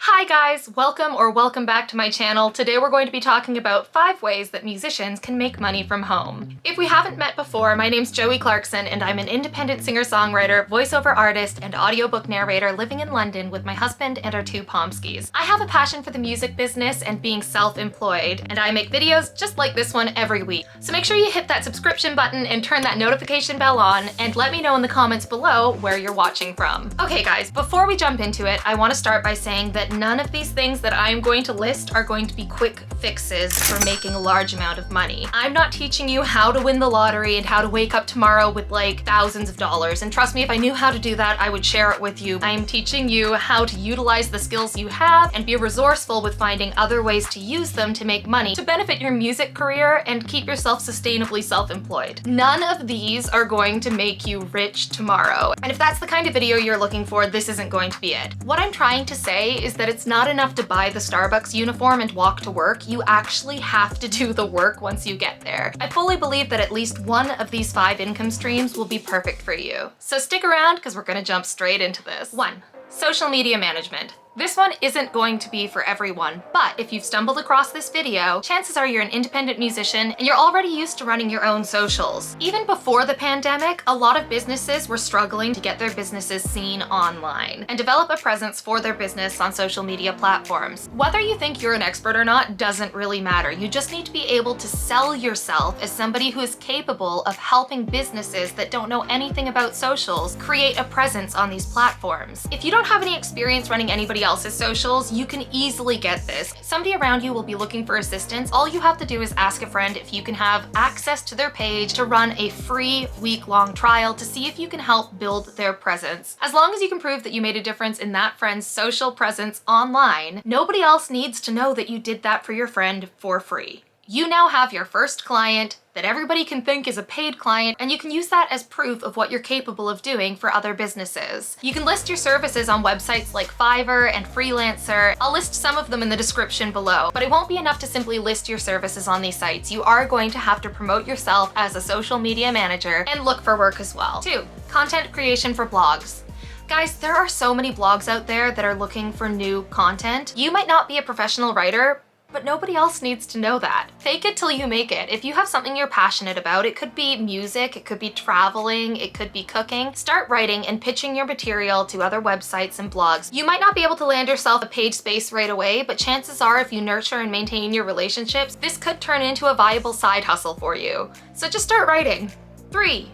Hi guys, welcome back to my channel. Today we're going to be talking about 5 ways that musicians can make money from home. If we haven't met before, my name's Joey Clarkson and I'm an independent singer-songwriter, voiceover artist, and audiobook narrator living in London with my husband and our 2 Pomskis. I have a passion for the music business and being self-employed, and I make videos just like this one every week. So make sure you hit that subscription button and turn that notification bell on, and let me know in the comments below where you're watching from. Okay guys, before we jump into it, I want to start by saying that none of these things that I'm going to list are going to be quick fixes for making a large amount of money. I'm not teaching you how to win the lottery and how to wake up tomorrow with like thousands of dollars. And trust me, if I knew how to do that, I would share it with you. I'm teaching you how to utilize the skills you have and be resourceful with finding other ways to use them to make money to benefit your music career and keep yourself sustainably self-employed. None of these are going to make you rich tomorrow. And if that's the kind of video you're looking for, this isn't going to be it. What I'm trying to say is that it's not enough to buy the Starbucks uniform and walk to work. You actually have to do the work once you get there. I fully believe that at least one of these 5 income streams will be perfect for you. So stick around because we're gonna jump straight into this. 1. Social media management. This one isn't going to be for everyone, but if you've stumbled across this video, chances are you're an independent musician and you're already used to running your own socials. Even before the pandemic, a lot of businesses were struggling to get their businesses seen online and develop a presence for their business on social media platforms. Whether you think you're an expert or not doesn't really matter. You just need to be able to sell yourself as somebody who is capable of helping businesses that don't know anything about socials create a presence on these platforms. If you don't have any experience running anybody else's socials, you can easily get this. Somebody around you will be looking for assistance. All you have to do is ask a friend if you can have access to their page to run a free week-long trial to see if you can help build their presence. As long as you can prove that you made a difference in that friend's social presence online, nobody else needs to know that you did that for your friend for free. You now have your first client that everybody can think is a paid client, and you can use that as proof of what you're capable of doing for other businesses. You can list your services on websites like Fiverr and Freelancer. I'll list some of them in the description below, but it won't be enough to simply list your services on these sites. You are going to have to promote yourself as a social media manager and look for work as well. 2. Content creation for blogs. Guys, there are so many blogs out there that are looking for new content. You might not be a professional writer, but nobody else needs to know that. Fake it till you make it. If you have something you're passionate about, it could be music, it could be traveling, it could be cooking, start writing and pitching your material to other websites and blogs. You might not be able to land yourself a page space right away, but chances are if you nurture and maintain your relationships, this could turn into a viable side hustle for you. So just start writing. 3.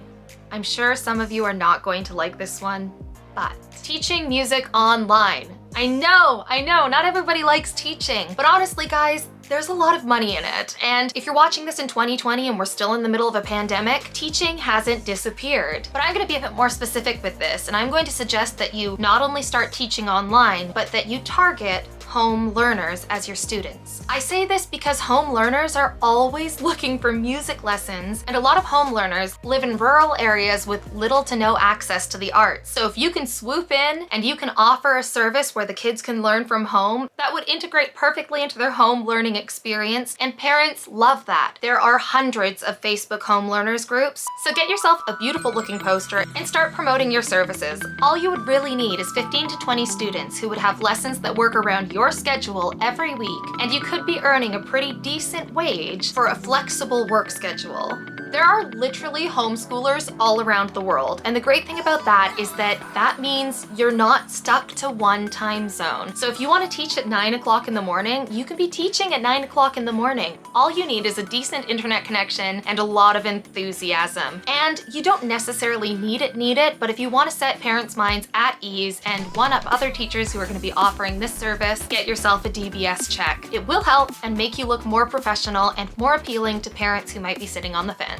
I'm sure some of you are not going to like this one, but teaching music online. I know, not everybody likes teaching, but honestly guys, there's a lot of money in it. And if you're watching this in 2020 and we're still in the middle of a pandemic, teaching hasn't disappeared. But I'm gonna be a bit more specific with this, and I'm going to suggest that you not only start teaching online, but that you target home learners as your students. I say this because home learners are always looking for music lessons, and a lot of home learners live in rural areas with little to no access to the arts. So if you can swoop in and you can offer a service where the kids can learn from home, that would integrate perfectly into their home learning experience, and parents love that. There are hundreds of Facebook home learners groups, so get yourself a beautiful looking poster and start promoting your services. All you would really need is 15 to 20 students who would have lessons that work around your schedule every week, and you could be earning a pretty decent wage for a flexible work schedule. There are literally homeschoolers all around the world, and the great thing about that is that means you're not stuck to one time zone. So if you want to teach at 9 o'clock in the morning, you can be teaching at 9 o'clock in the morning. All you need is a decent internet connection and a lot of enthusiasm. And you don't necessarily need it, but if you want to set parents' minds at ease and one-up other teachers who are going to be offering this service, get yourself a DBS check. It will help and make you look more professional and more appealing to parents who might be sitting on the fence.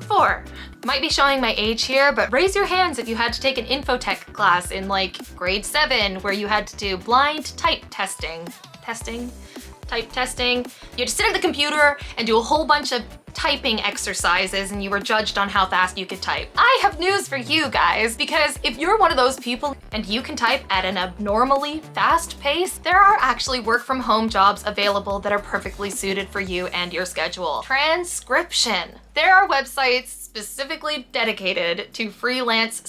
4. Might be showing my age here, but raise your hands if you had to take an infotech class in like grade 7 where you had to do blind type testing. Type testing. You had to sit at the computer and do a whole bunch of typing exercises and you were judged on how fast you could type. I have news for you guys, because if you're one of those people and you can type at an abnormally fast pace, there are actually work from home jobs available that are perfectly suited for you and your schedule. Transcription. There are websites specifically dedicated to freelance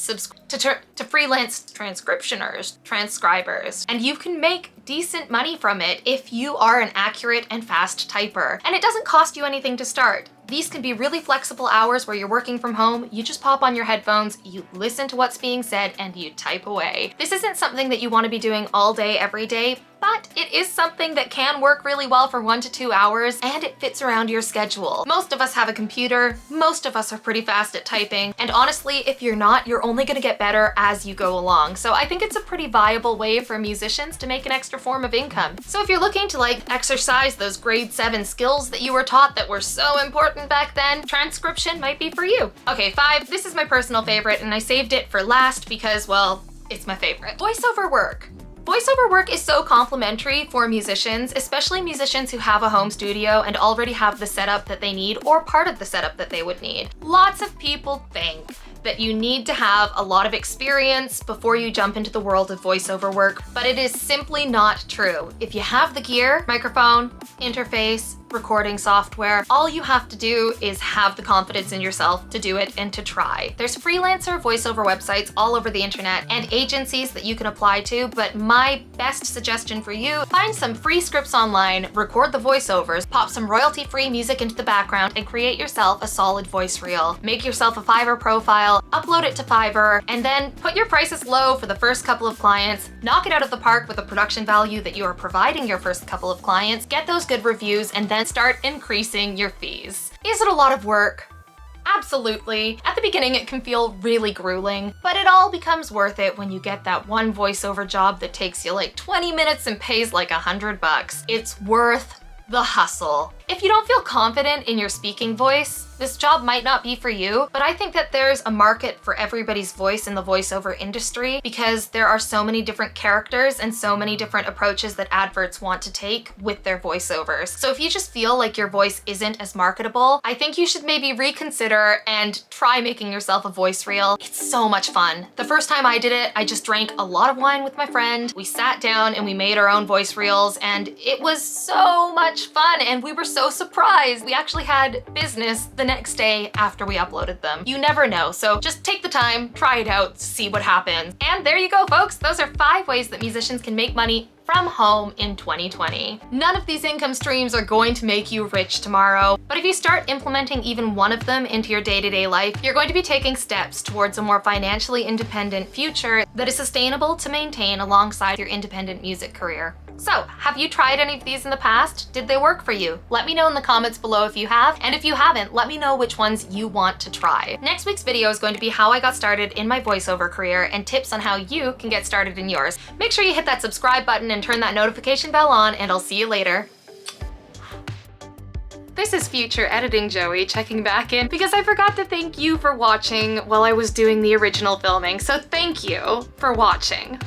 transcribers, and you can make decent money from it if you are an accurate and fast typer. And it doesn't cost you anything to start. These can be really flexible hours where you're working from home. You just pop on your headphones, you listen to what's being said, and you type away. This isn't something that you want to be doing all day, every day, but it is something that can work really well for 1 to 2 hours, and it fits around your schedule. Most of us have a computer, most of us are pretty fast at typing, and honestly, if you're not, you're only gonna get better as you go along. So I think it's a pretty viable way for musicians to make an extra form of income. So if you're looking to like exercise those grade 7 skills that you were taught that were so important back then, transcription might be for you. Okay, 5, this is my personal favorite, and I saved it for last because, well, it's my favorite. Voiceover work. Voiceover work is so complimentary for musicians, especially musicians who have a home studio and already have the setup that they need or part of the setup that they would need. Lots of people think that you need to have a lot of experience before you jump into the world of voiceover work, but it is simply not true. If you have the gear, microphone, interface, recording software, all you have to do is have the confidence in yourself to do it and to try. There's freelancer voiceover websites all over the internet and agencies that you can apply to, but my best suggestion for you, find some free scripts online, record the voiceovers, pop some royalty-free music into the background, and create yourself a solid voice reel. Make yourself a Fiverr profile, upload it to Fiverr, and then put your prices low for the first couple of clients, knock it out of the park with the production value that you are providing your first couple of clients, get those good reviews, and then start increasing your fees. Is it a lot of work? Absolutely. At the beginning, it can feel really grueling, but it all becomes worth it when you get that one voiceover job that takes you like 20 minutes and pays like $100. It's worth the hustle. If you don't feel confident in your speaking voice, this job might not be for you, but I think that there's a market for everybody's voice in the voiceover industry because there are so many different characters and so many different approaches that adverts want to take with their voiceovers. So if you just feel like your voice isn't as marketable, I think you should maybe reconsider and try making yourself a voice reel. It's so much fun. The first time I did it, I just drank a lot of wine with my friend. We sat down and we made our own voice reels, and it was so much fun, and we were so surprised. We actually had business the next day after we uploaded them. You never know, so just take the time, try it out, see what happens. And there you go, folks. Those are 5 ways that musicians can make money from home in 2020. None of these income streams are going to make you rich tomorrow, but if you start implementing even one of them into your day-to-day life, you're going to be taking steps towards a more financially independent future that is sustainable to maintain alongside your independent music career. So, have you tried any of these in the past? Did they work for you? Let me know in the comments below if you have, and if you haven't, let me know which ones you want to try. Next week's video is going to be how I got started in my voiceover career and tips on how you can get started in yours. Make sure you hit that subscribe button and turn that notification bell on, and I'll see you later. This is future editing Joey checking back in because I forgot to thank you for watching while I was doing the original filming, so thank you for watching.